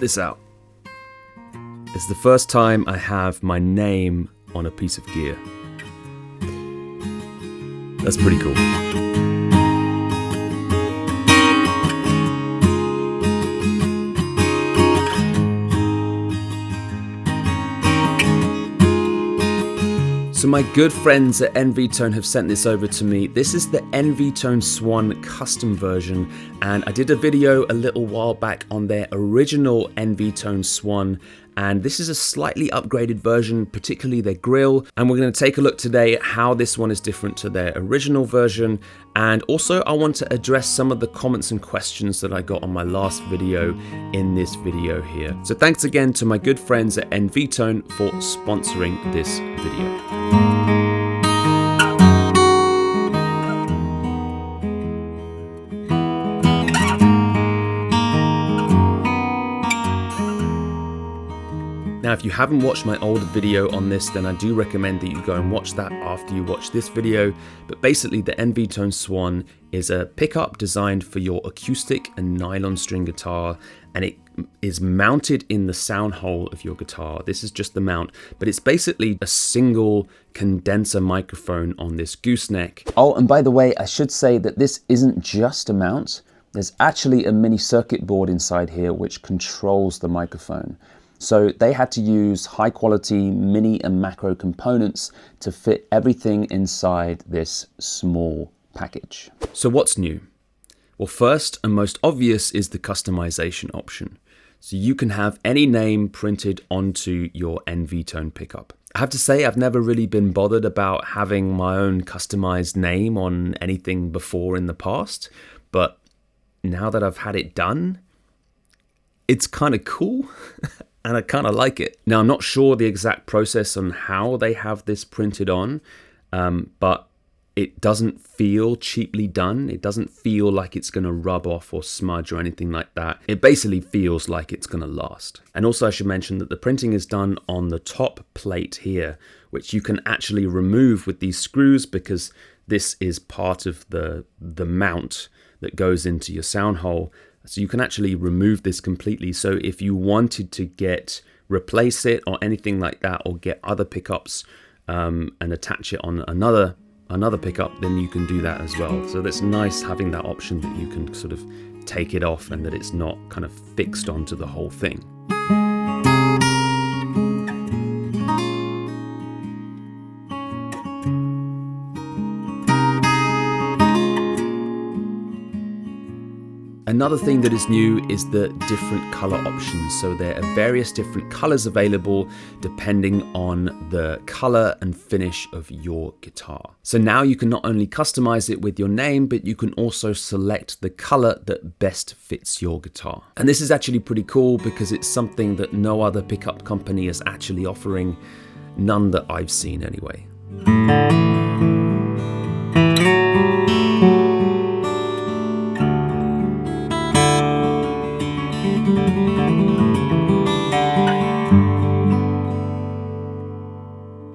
this out. It's the first time I have my name on a piece of gear. That's pretty cool. So my good friends at NV Tone have sent this over to me. This is the NV Tone Swan Custom version, and I did a video a little while back on their original NV Tone Swan, and this is a slightly upgraded version, particularly their grille, and we're going to take a look today at how this one is different to their original version. And also I want to address some of the comments and questions that I got on my last video in this video here. So thanks again to my good friends at NV Tone for sponsoring this video. Now, if you haven't watched my old video on this, then I do recommend that you go and watch that after you watch this video. But basically, the NV Tone Swan is a pickup designed for your acoustic and nylon string guitar, and it is mounted in the sound hole of your guitar. This is just the mount, but it's basically a single condenser microphone on this gooseneck. Oh, and by the way, I should say that this isn't just a mount. There's actually a mini circuit board inside here which controls the microphone. So they had to use high quality mini and macro components to fit everything inside this small package. So what's new? Well, first and most obvious is the customization option. So you can have any name printed onto your NV Tone pickup. I have to say, I've never really been bothered about having my own customized name on anything before in the past, but now that I've had it done, it's kind of cool. And I kind of like it. Now, I'm not sure the exact process on how they have this printed on, but it doesn't feel cheaply done. It doesn't feel like it's going to rub off or smudge or anything like that. It basically feels like it's going to last. And also I should mention that the printing is done on the top plate here, which you can actually remove with these screws because this is part of the mount that goes into your sound hole. So you can actually remove this completely. So if you wanted to replace it or anything like that, or get other pickups and attach it on another pickup, then you can do that as well. So that's nice having that option that you can sort of take it off and that it's not kind of fixed onto the whole thing. Another thing that is new is the different color options. So there are various different colors available depending on the color and finish of your guitar. So now you can not only customize it with your name, but you can also select the color that best fits your guitar. And this is actually pretty cool because it's something that no other pickup company is actually offering, none that I've seen anyway.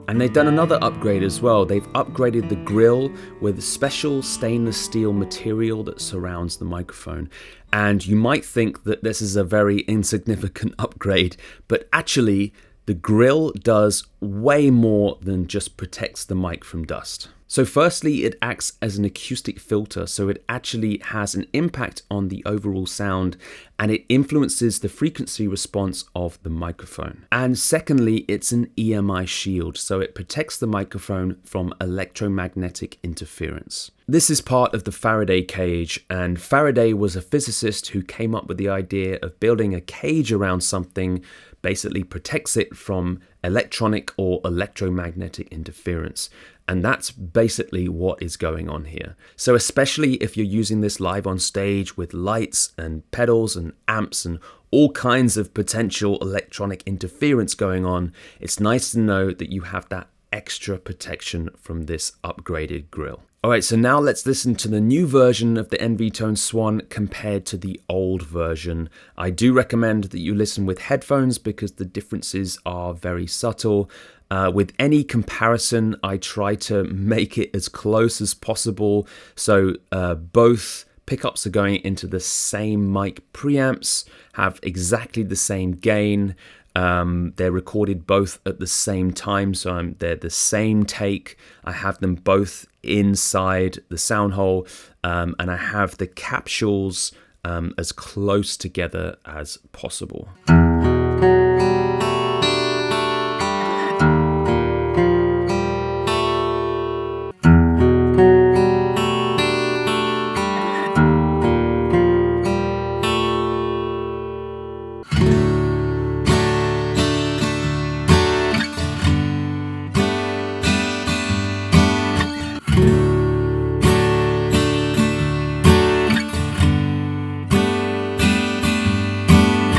And they've done another upgrade as well. They've upgraded the grille with special stainless steel material that surrounds the microphone. And you might think that this is a very insignificant upgrade, but actually the grille does way more than just protects the mic from dust. So firstly, it acts as an acoustic filter, so it actually has an impact on the overall sound and it influences the frequency response of the microphone. And secondly, it's an EMI shield, so it protects the microphone from electromagnetic interference. This is part of the Faraday cage, and Faraday was a physicist who came up with the idea of building a cage around something, basically protects it from electronic or electromagnetic interference. And that's basically what is going on here. So especially if you're using this live on stage with lights and pedals and amps and all kinds of potential electronic interference going on, it's nice to know that you have that extra protection from this upgraded grille. Alright, so now let's listen to the new version of the NV Tone Swan compared to the old version. I do recommend that you listen with headphones because the differences are very subtle. With any comparison, I try to make it as close as possible. So both pickups are going into the same mic preamps, have exactly the same gain. They're recorded both at the same time, so they're the same take. I have them both inside the sound hole, and I have the capsules as close together as possible.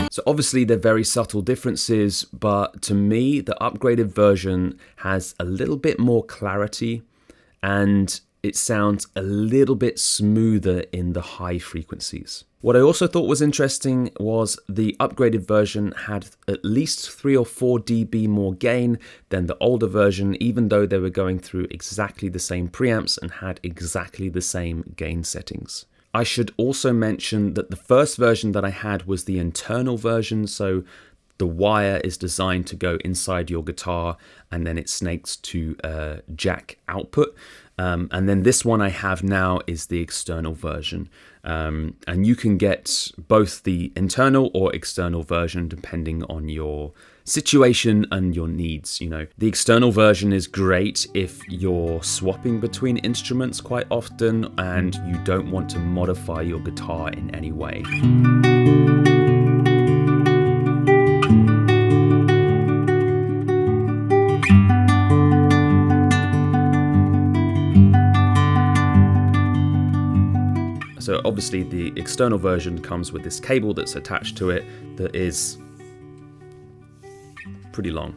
So obviously they're very subtle differences, but to me, the upgraded version has a little bit more clarity and it sounds a little bit smoother in the high frequencies. What I also thought was interesting was the upgraded version had at least 3 or 4 dB more gain than the older version, even though they were going through exactly the same preamps and had exactly the same gain settings. I should also mention that the first version that I had was the internal version, so the wire is designed to go inside your guitar and then it snakes to jack output. And then this one I have now is the external version. And you can get both the internal or external version depending on your situation and your needs. You know, the external version is great if you're swapping between instruments quite often and you don't want to modify your guitar in any way. So obviously the external version comes with this cable that's attached to it that is pretty long.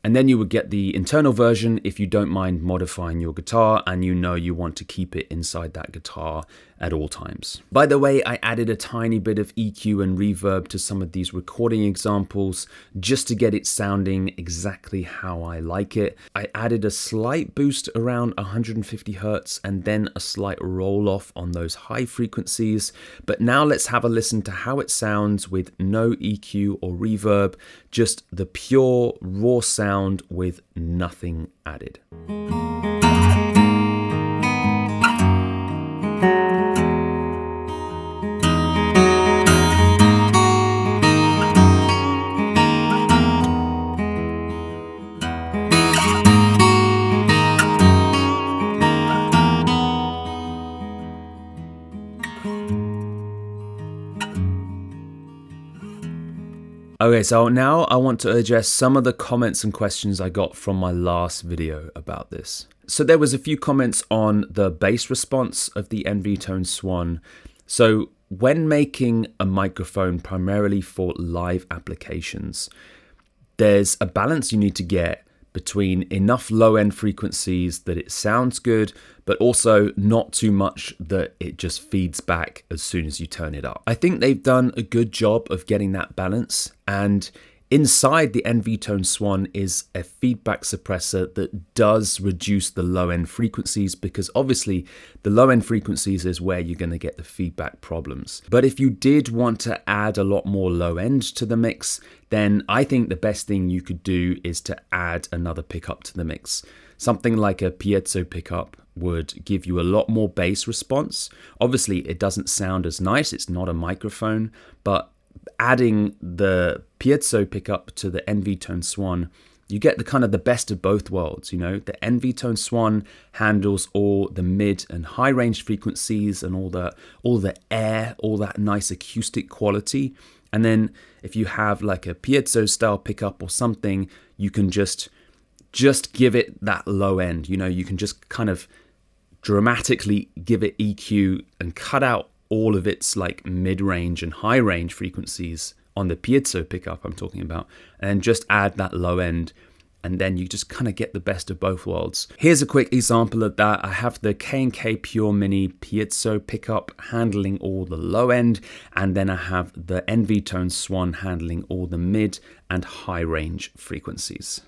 And then you would get the internal version if you don't mind modifying your guitar and you know you want to keep it inside that guitar at all times. By the way, I added a tiny bit of EQ and reverb to some of these recording examples just to get it sounding exactly how I like it. I added a slight boost around 150 Hertz and then a slight roll off on those high frequencies. But now let's have a listen to how it sounds with no EQ or reverb, just the pure raw sound with nothing added. Okay, so now I want to address some of the comments and questions I got from my last video about this. So there was a few comments on the bass response of the NV Tone Swan. So when making a microphone primarily for live applications, there's a balance you need to get between enough low-end frequencies that it sounds good, but also not too much that it just feeds back as soon as you turn it up. I think they've done a good job of getting that balance, and inside the NV Tone Swan is a feedback suppressor that does reduce the low-end frequencies, because obviously the low-end frequencies is where you're going to get the feedback problems. But if you did want to add a lot more low-end to the mix, then I think the best thing you could do is to add another pickup to the mix. Something like a piezo pickup would give you a lot more bass response. Obviously it doesn't sound as nice, it's not a microphone, but adding the piezo pickup to the NV Tone Swan, you get the kind of the best of both worlds. You know, the NV Tone Swan handles all the mid and high range frequencies and all the air, all that nice acoustic quality. And then if you have like a piezo style pickup or something, you can just give it that low end. You know, you can just kind of dramatically give it EQ and cut out all of its like mid-range and high-range frequencies on the piezo pickup I'm talking about, and just add that low end, and then you just kind of get the best of both worlds. Here's a quick example of that. I have the K&K Pure Mini piezo pickup handling all the low end, and then I have the NV Tone Swan handling all the mid and high-range frequencies.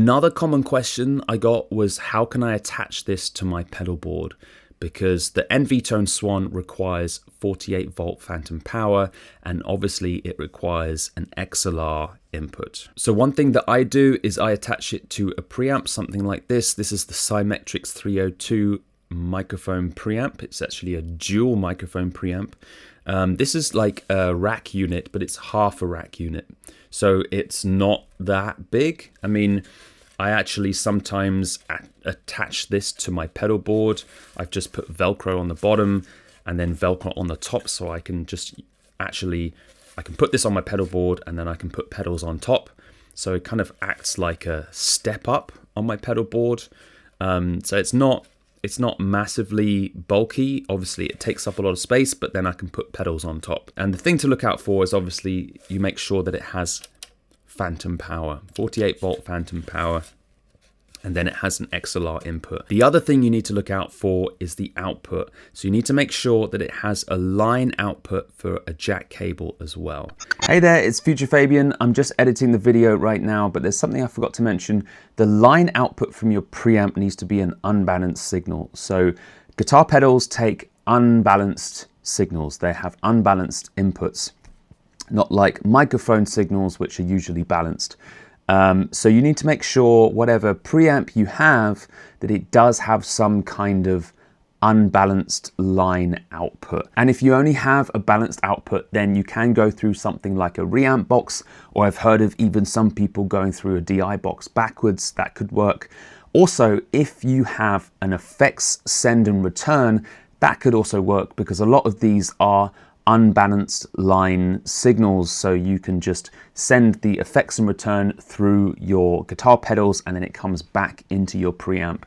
Another common question I got was, how can I attach this to my pedal board? Because the NV Tone Swan requires 48 volt phantom power, and obviously it requires an XLR input. So one thing that I do is I attach it to a preamp, something like this. This is the Symmetrics 302 microphone preamp. It's actually a dual microphone preamp. This is like a rack unit, but it's half a rack unit. So it's not that big. I mean, I actually sometimes attach this to my pedal board. I've just put Velcro on the bottom and then Velcro on the top, so I can just I can put this on my pedal board and then I can put pedals on top. So it kind of acts like a step up on my pedal board. So it's not massively bulky. Obviously it takes up a lot of space, but then I can put pedals on top. And the thing to look out for is obviously you make sure that it has phantom power, 48 volt phantom power, and then it has an XLR input. The other thing you need to look out for is the output. So you need to make sure that it has a line output for a jack cable as well. Hey there, it's Future Fabian. I'm just editing the video right now, but there's something I forgot to mention. The line output from your preamp needs to be an unbalanced signal. So guitar pedals take unbalanced signals. They have unbalanced inputs, not like microphone signals, which are usually balanced. So you need to make sure whatever preamp you have, that it does have some kind of unbalanced line output. And if you only have a balanced output, then you can go through something like a reamp box, or I've heard of even some people going through a DI box backwards. That could work. Also, if you have an effects send and return, that could also work, because a lot of these are unbalanced line signals, so you can just send the effects and return through your guitar pedals and then it comes back into your preamp.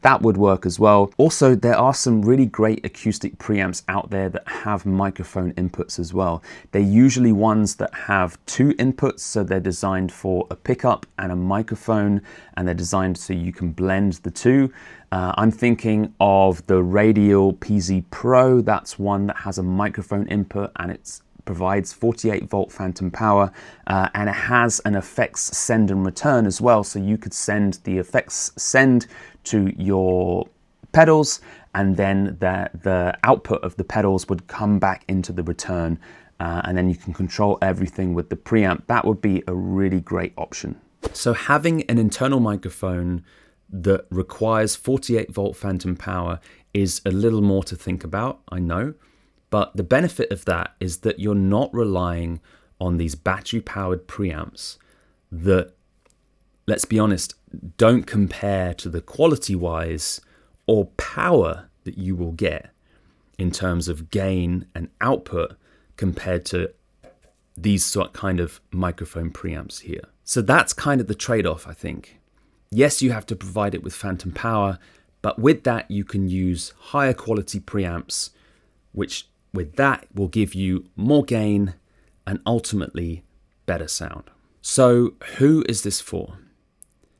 That would work as well. Also, there are some really great acoustic preamps out there that have microphone inputs as well. They're usually ones that have two inputs, so they're designed for a pickup and a microphone, and they're designed so you can blend the two. I'm thinking of the Radial PZ Pro. That's one that has a microphone input and it provides 48 volt phantom power, and it has an effects send and return as well. So you could send the effects send to your pedals, and then the output of the pedals would come back into the return, and then you can control everything with the preamp. That would be a really great option. So having an internal microphone that requires 48 volt phantom power is a little more to think about, I know, but the benefit of that is that you're not relying on these battery powered preamps that, let's be honest, don't compare to the quality wise or power that you will get in terms of gain and output compared to these kind of microphone preamps here. So that's kind of the trade-off, I think. Yes, you have to provide it with phantom power, but with that you can use higher quality preamps, which with that will give you more gain and ultimately better sound. So who is this for?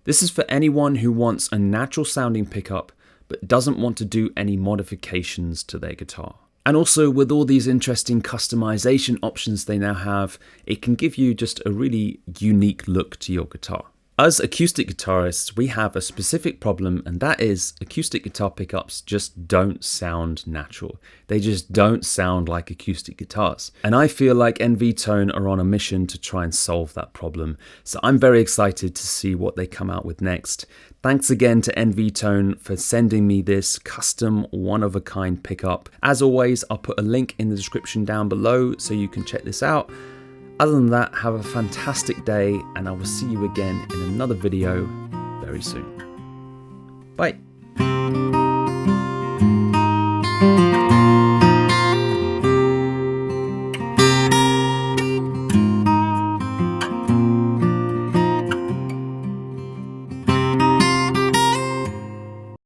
This is for anyone who wants a natural sounding pickup but doesn't want to do any modifications to their guitar. And also, with all these interesting customization options they now have, it can give you just a really unique look to your guitar. As acoustic guitarists, we have a specific problem, and that is acoustic guitar pickups just don't sound natural. They just don't sound like acoustic guitars. And I feel like NV Tone are on a mission to try and solve that problem. So I'm very excited to see what they come out with next. Thanks again to NV Tone for sending me this custom one-of-a-kind pickup. As always, I'll put a link in the description down below so you can check this out. Other than that, have a fantastic day, and I will see you again in another video very soon. Bye.